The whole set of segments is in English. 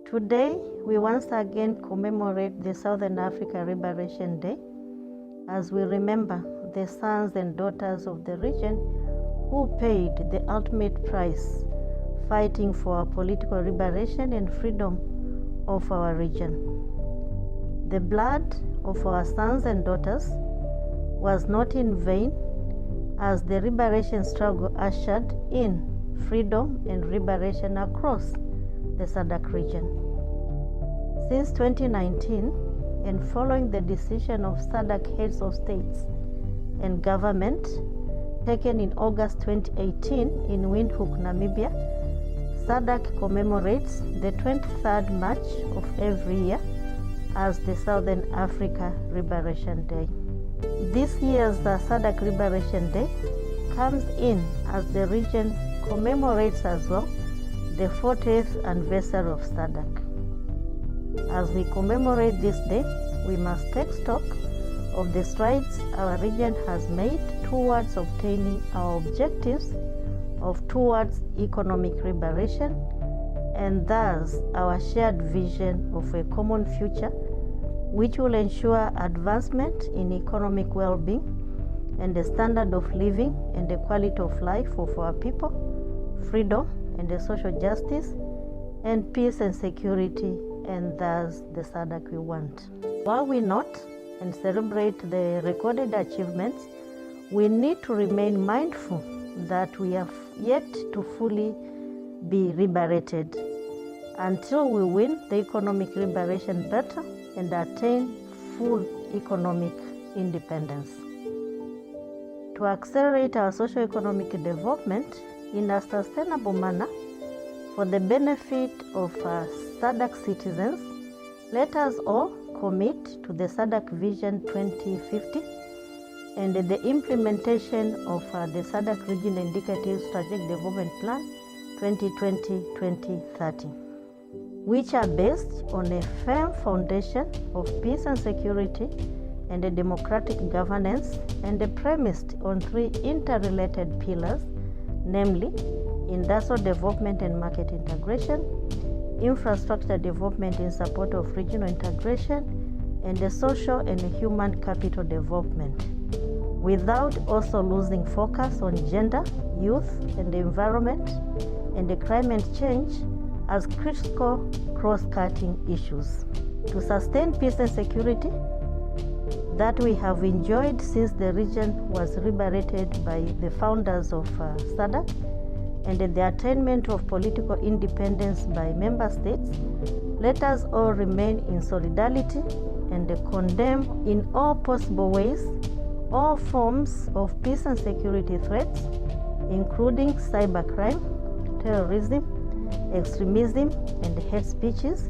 Today, we once again commemorate the Southern Africa Liberation Day as we remember the sons and daughters of the region who paid the ultimate price fighting for our political liberation and freedom of our region. The blood of our sons and daughters was not in vain as the liberation struggle ushered in freedom and liberation across the Sadc region. Since 2019, and following the decision of Sadc heads of states and government taken in August 2018 in Windhoek, Namibia, Sadc commemorates the 23rd March of every year as the Southern Africa Liberation Day. This year's Sadc Liberation Day comes in as the region commemorates as well the 40th anniversary of Sadc. As we commemorate this day, we must take stock of the strides our region has made towards obtaining our objectives towards economic liberation and thus our shared vision of a common future which will ensure advancement in economic well-being and the standard of living and the quality of life of our people, freedom and the social justice, and peace and security, and thus the Sadc we want. While we note and celebrate the recorded achievements, we need to remain mindful that we have yet to fully be liberated until we win the economic liberation battle and attain full economic independence. To accelerate our socio-economic development in a sustainable manner for the benefit of Sadc citizens, let us all commit to the Sadc Vision 2050 and the implementation of the Sadc Region Indicative Strategic Development Plan 2020-2030, which are based on a firm foundation of peace and security and a democratic governance and premised on three interrelated pillars, namely industrial development and market integration, infrastructure development in support of regional integration, and the social and human capital development, without also losing focus on gender, youth, and the environment, and the climate change as critical cross-cutting issues. To sustain peace and security that we have enjoyed since the region was liberated by the founders of Sadc, and the attainment of political independence by member states, let us all remain in solidarity and condemn in all possible ways all forms of peace and security threats, including cybercrime, terrorism, extremism, and hate speeches,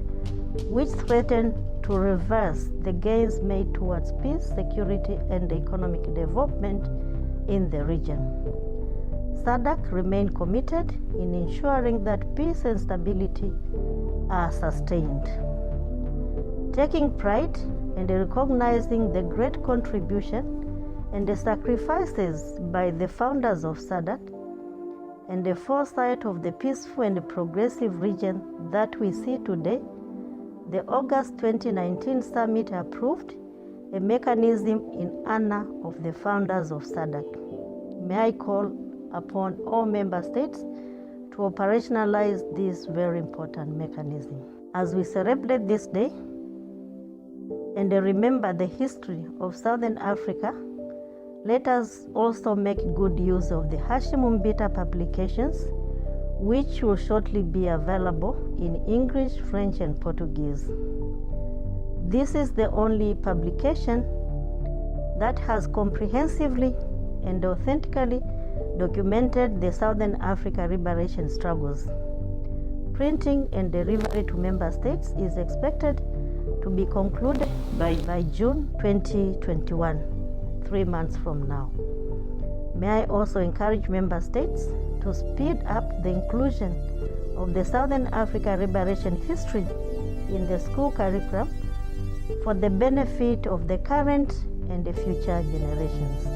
which threaten to reverse the gains made towards peace, security, and economic development in the region. Sadc remain committed in ensuring that peace and stability are sustained. Taking pride and recognizing the great contribution and the sacrifices by the founders of Sadc and the foresight of the peaceful and progressive region that we see today, the August 2019 summit approved a mechanism in honor of the founders of Sadc. May I call upon all member states to operationalize this very important mechanism. As we celebrate this day and remember the history of Southern Africa, let us also make good use of the Hashim Mbita publications, which will shortly be available in English, French, and Portuguese. This is the only publication that has comprehensively and authentically documented the Southern Africa liberation struggles. Printing and delivery to member states is expected to be concluded by June 2021, 3 months from now. May I also encourage member states to speed up the inclusion of the Southern Africa liberation history in the school curriculum for the benefit of the current and the future generations.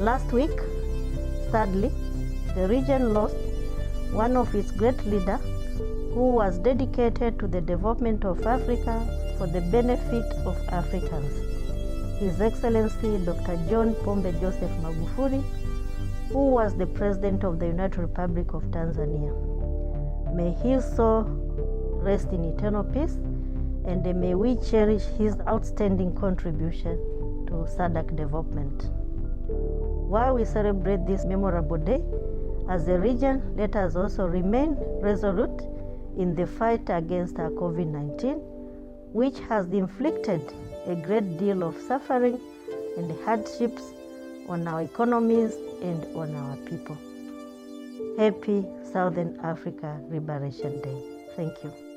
Last week, sadly, the region lost one of its great leaders who was dedicated to the development of Africa for the benefit of Africans. His Excellency Dr. John Pombe Joseph Magufuli, who was the President of the United Republic of Tanzania. May his soul rest in eternal peace, and may we cherish his outstanding contribution to SADC development. While we celebrate this memorable day, as a region, let us also remain resolute in the fight against COVID-19, which has inflicted a great deal of suffering and hardships on our economies and on our people. Happy Southern Africa Liberation Day. Thank you.